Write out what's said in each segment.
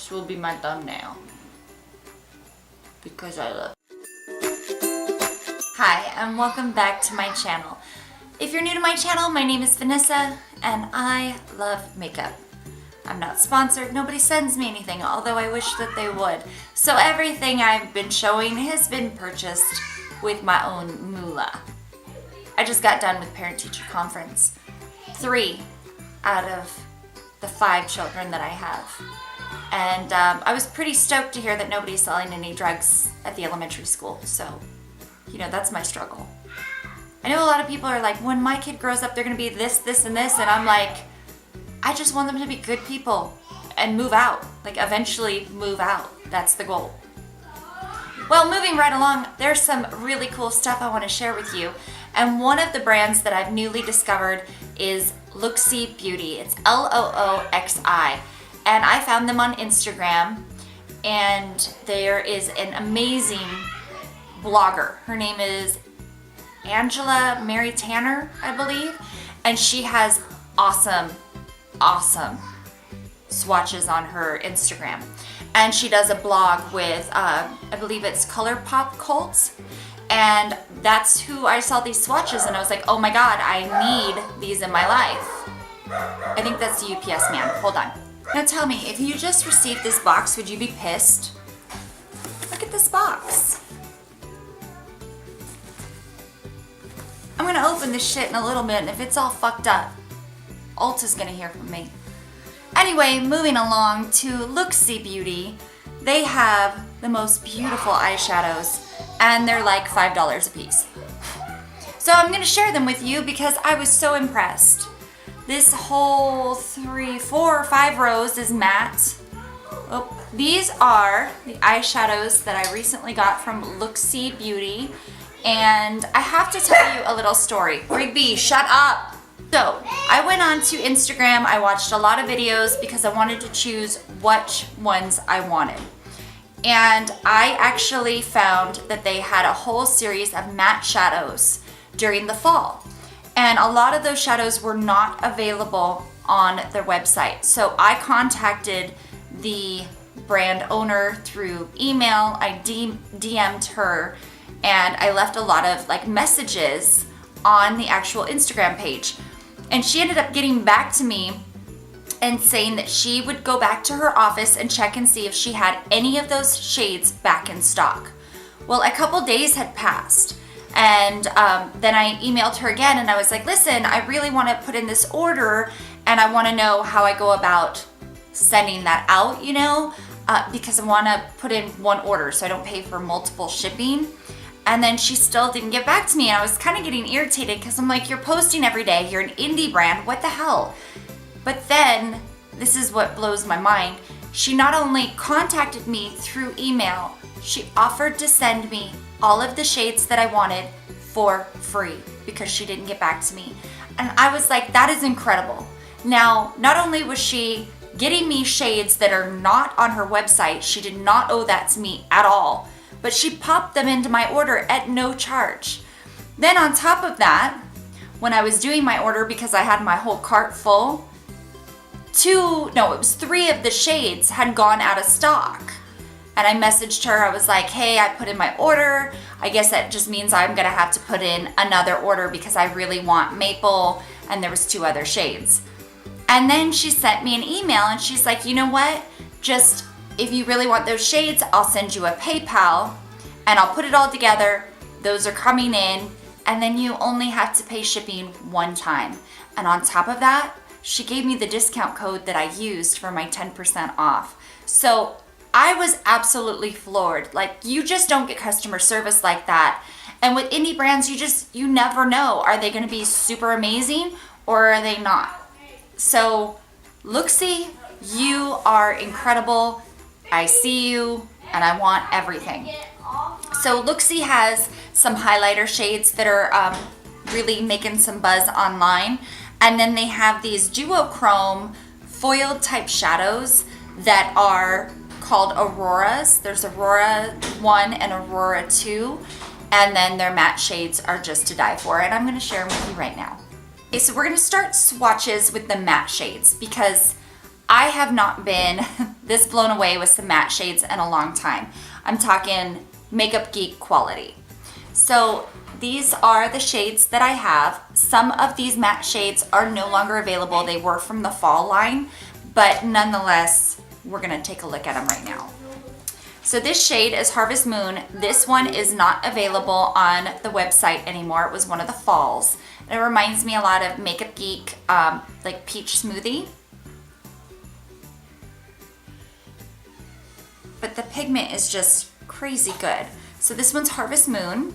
This will be my thumbnail. Because I love it. Hi, and welcome back to my channel. If you're new to my channel, my name is Vanessa, and I love makeup. I'm not sponsored, nobody sends me anything, although I wish that they would. So everything I've been showing has been purchased with my own moolah. I just got done with parent-teacher conference. 3 out of the 5 children that I have. And I was pretty stoked to hear that nobody's selling any drugs at the elementary school. So, you know, that's my struggle. I know a lot of people are like, when my kid grows up, they're gonna be this, this, and this. And I'm like, I just want them to be good people and move out. Like, eventually move out. That's the goal. Well, moving right along, there's some really cool stuff I want to share with you. And one of the brands that I've newly discovered is Looxi Beauty. It's Looxi. And I found them on Instagram. And there is an amazing blogger. Her name is Angela Mary Tanner, I believe. And she has awesome swatches on her Instagram. And she does a blog with, I believe it's ColourPop Cults. And that's who I saw these swatches and I was like, oh my God, I need these in my life. I think that's the UPS man. Hold on. Now tell me, if you just received this box, would you be pissed? Look at this box. I'm gonna open this shit in a little bit, and if it's all fucked up, Ulta's gonna hear from me. Anyway, moving along to Looxi Beauty. They have the most beautiful eyeshadows, and they're like $5 a piece. So I'm gonna share them with you because I was so impressed. This whole 3, 4, or 5 rows is matte. Oh, these are the eyeshadows that I recently got from Looxi Beauty. And I have to tell you a little story. Rigby, shut up! So, I went on to Instagram, I watched a lot of videos because I wanted to choose which ones I wanted. And I actually found that they had a whole series of matte shadows during the fall. And a lot of those shadows were not available on their website. So I contacted the brand owner through email, I DM'd her, and I left a lot of like messages on the actual Instagram page. And she ended up getting back to me and saying that she would go back to her office and check and see if she had any of those shades back in stock. Well, a couple days had passed, and then I emailed her again and I was like, listen, I really want to put in this order and I want to know how I go about sending that out, you know, because I want to put in one order so I don't pay for multiple shipping. And then she still didn't get back to me, and I was kind of getting irritated because I'm like, you're posting every day, you're an indie brand, what the hell? But then, this is what blows my mind, she not only contacted me through email, she offered to send me all of the shades that I wanted for free because she didn't get back to me. And I was like, that is incredible. Now, not only was she getting me shades that are not on her website, she did not owe that to me at all, but she popped them into my order at no charge. Then on top of that, when I was doing my order, because I had my whole cart full, 3 of the shades had gone out of stock. And I messaged her, I was like, hey, I put in my order. I guess that just means I'm gonna have to put in another order because I really want maple, and there was 2 other shades. And then she sent me an email and she's like, you know what? Just, if you really want those shades, I'll send you a PayPal and I'll put it all together. Those are coming in, and then you only have to pay shipping 1 time. And on top of that, she gave me the discount code that I used for my 10% off. So I was absolutely floored. Like, you just don't get customer service like that. And with indie brands, you never know. Are they gonna be super amazing or are they not? So Looxi, you are incredible. I see you and I want everything. So Looxi has some highlighter shades that are really making some buzz online. And then they have these duochrome foiled type shadows that are called Auroras. There's Aurora 1 and Aurora 2. And then their matte shades are just to die for. And I'm gonna share them with you right now. Okay, so we're gonna start swatches with the matte shades because I have not been this blown away with some matte shades in a long time. I'm talking Makeup Geek quality. So these are the shades that I have. Some of these matte shades are no longer available. They were from the fall line, but nonetheless, we're gonna take a look at them right now. So this shade is Harvest Moon. This one is not available on the website anymore. It was one of the falls. And it reminds me a lot of Makeup Geek, like Peach Smoothie. But the pigment is just crazy good. So this one's Harvest Moon.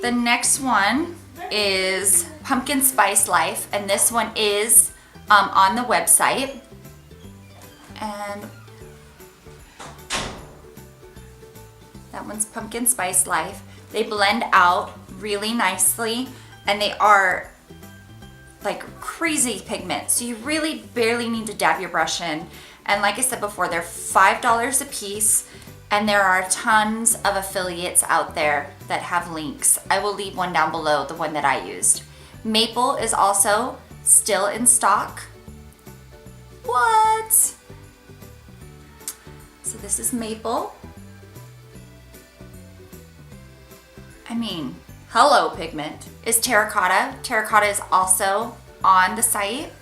The next one is Pumpkin Spice Life, and this one is on the website. And that one's Pumpkin Spice Life. They blend out really nicely, and they are like crazy pigment. So you really barely need to dab your brush in. And like I said before, they're $5 a piece, and there are tons of affiliates out there that have links. I will leave one down below, the one that I used. Maple is also still in stock. What? So this is Maple. I mean, hello pigment. Is Terracotta. Terracotta is also on the site.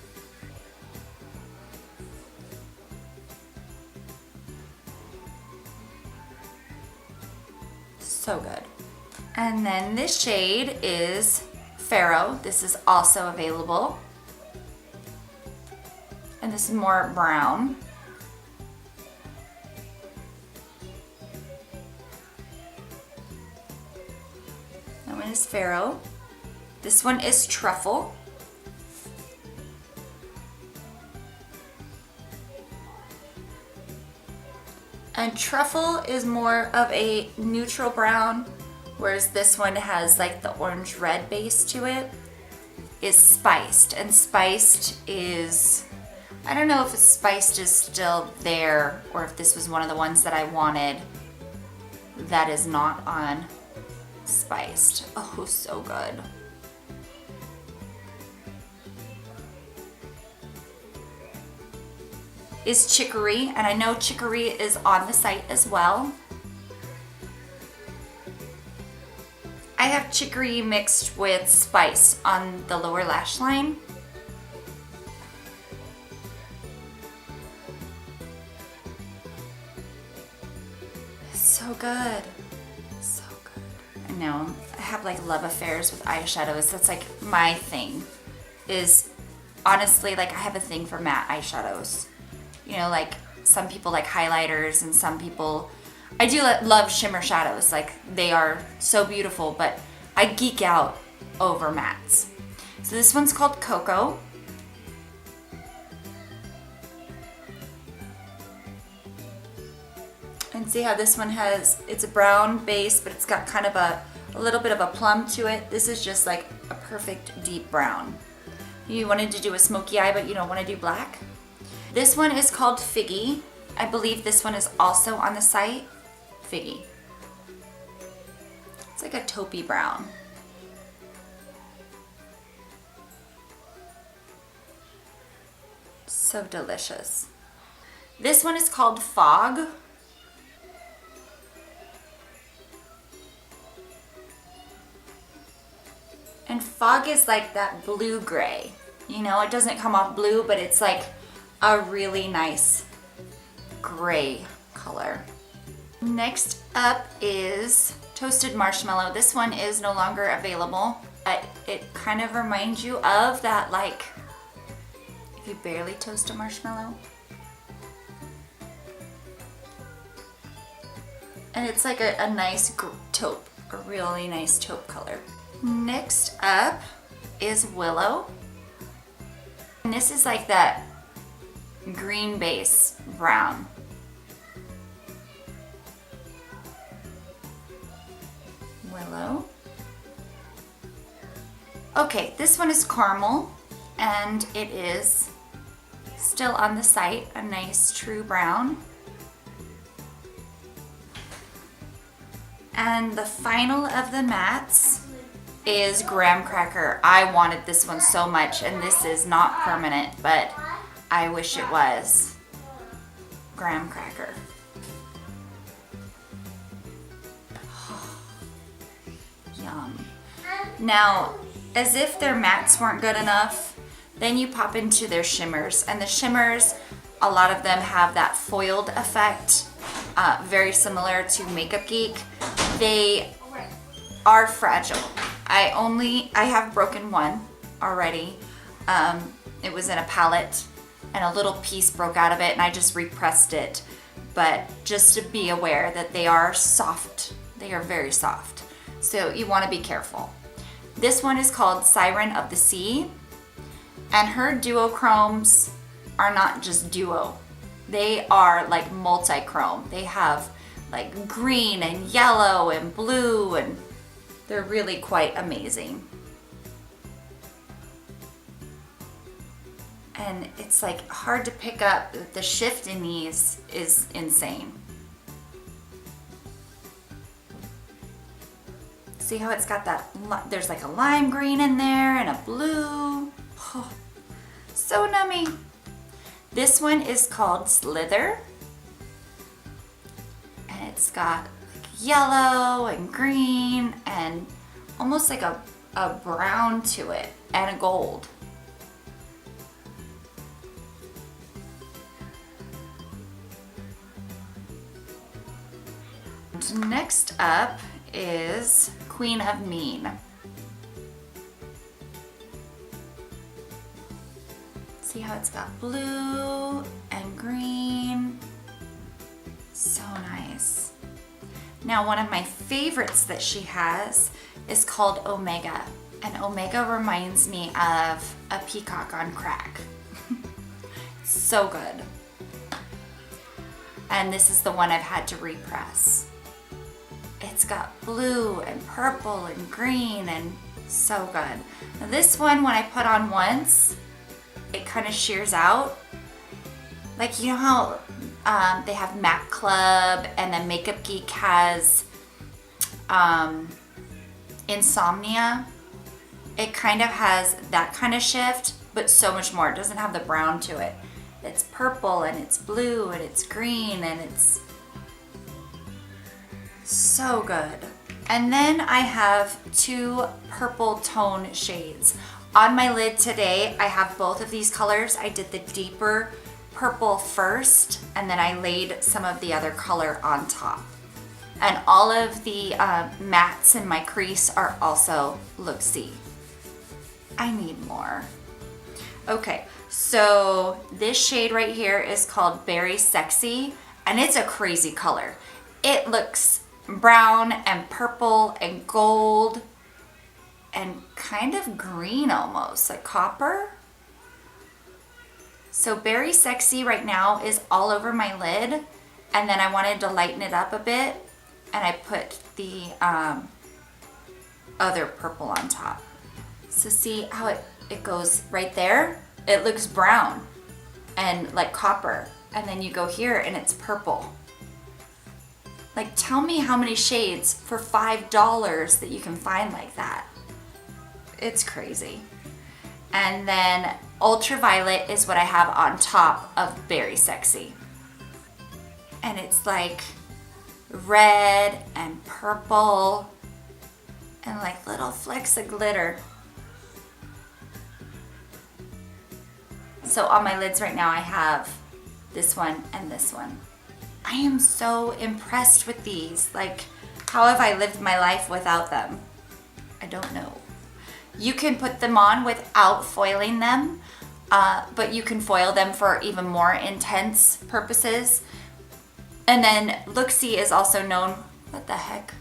So good. And then this shade is Pharaoh. This is also available. And this is more brown. That one is Pharaoh. This one is Truffle. And Truffle is more of a neutral brown, whereas this one has like the orange red base to it. Is Spiced, and Spiced is, I don't know if Spiced is still there or if this was one of the ones that I wanted that is not on Spiced. Oh, so good. Is Chicory, and I know Chicory is on the site as well. I have Chicory mixed with Spice on the lower lash line. So good. So good. I know. I have like love affairs with eyeshadows. That's like my thing. Is honestly, like, I have a thing for matte eyeshadows. You know, like some people like highlighters, and some people, I do love shimmer shadows. Like, they are so beautiful, but I geek out over mattes. So this one's called Cocoa. And see how this one has, it's a brown base, but it's got kind of a little bit of a plum to it. This is just like a perfect deep brown. You wanted to do a smoky eye, but you don't want to do black. This one is called Figgy. I believe this one is also on the site. Figgy. It's like a taupey brown. So delicious. This one is called Fog. And Fog is like that blue gray. You know, it doesn't come off blue, but it's like a really nice gray color. Next up is Toasted Marshmallow. This one is no longer available. It kind of reminds you of that, like, if you barely toast a marshmallow. And it's like a nice taupe, a really nice taupe color. Next up is Willow. And this is like that green base brown. Willow. Okay, this one is Caramel, and it is still on the site, a nice true brown. And the final of the mattes is Graham Cracker. I wanted this one so much, and this is not permanent, but I wish it was. graham cracker. Yum. Now, as if their mattes weren't good enough, then you pop into their shimmers. And the shimmers, a lot of them have that foiled effect, very similar to Makeup Geek. They are fragile. I have broken one already. It was in a palette and a little piece broke out of it and I just repressed it. But just to be aware that they are soft. They are very soft. So you want to be careful. This one is called Siren of the Sea. And her duochromes are not just duo. They are like multi-chrome. They have like green and yellow and blue, and they're really quite amazing. And it's like hard to pick up. The shift in these is insane. See how it's got that, there's like a lime green in there and a blue. Oh, so nummy. This one is called Slither. And it's got like yellow and green and almost like a brown to it and a gold. And next up is Queen of Mean. See how it's got blue and green. So nice. Now, one of my favorites that she has is called Omega. And Omega reminds me of a peacock on crack. So good. And this is the one I've had to repress. It's got blue and purple and green and so good. Now this one, when I put on once, it kind of shears out. Like, you know how they have MAC Club and then Makeup Geek has Insomnia? It kind of has that kind of shift, but so much more. It doesn't have the brown to it. It's purple and it's blue and it's green and it's so good. And then I have two purple tone shades. On my lid today, I have both of these colors. I did the deeper purple first, and then I laid some of the other color on top. And all of the mattes in my crease are also Looksee. I need more. Okay, so this shade right here is called Berry Sexy, and it's a crazy color. It looks brown and purple and gold and kind of green almost, like copper. So Berry Sexy right now is all over my lid, and then I wanted to lighten it up a bit, and I put the other purple on top. So see how it goes right there? It looks brown and like copper, and then you go here and it's purple. Like, tell me how many shades for $5 that you can find like that. It's crazy. And then Ultraviolet is what I have on top of Berry Sexy. And it's like red and purple and like little flecks of glitter. So on my lids right now I have this one and this one. I am so impressed with these. Like, how have I lived my life without them? I don't know. You can put them on without foiling them, but you can foil them for even more intense purposes. And then Looksee is also known, what the heck?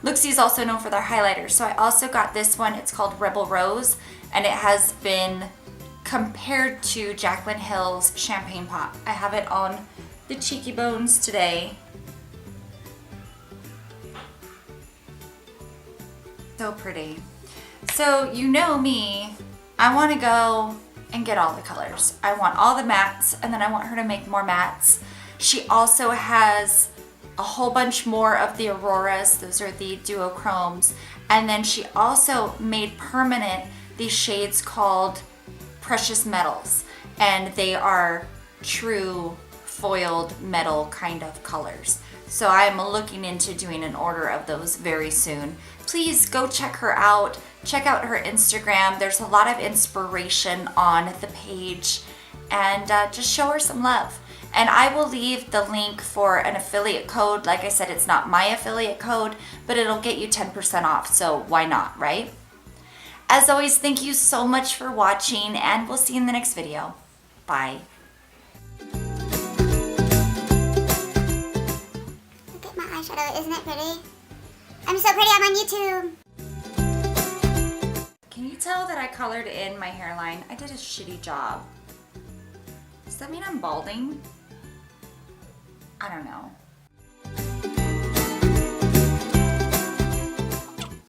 Looksee is also known for their highlighters. So I also got this one, it's called Rebel Rose, and it has been compared to Jaclyn Hill's Champagne Pop. I have it on the cheeky bones today. So pretty. So you know me, I want to go and get all the colors. I want all the mattes, and then I want her to make more mattes. She also has a whole bunch more of the Auroras. Those are the duochromes. And then she also made permanent these shades called Precious Metals. And they are true foiled metal kind of colors. So I'm looking into doing an order of those very soon. Please go check her out. Check out her Instagram. There's a lot of inspiration on the page, and just show her some love. And I will leave the link for an affiliate code. Like I said, it's not my affiliate code, but it'll get you 10% off. So why not, right? As always, thank you so much for watching, and we'll see you in the next video. Bye. Look at my eyeshadow, isn't it pretty? I'm so pretty, I'm on YouTube. Can you tell that I colored in my hairline? I did a shitty job. Does that mean I'm balding? I don't know.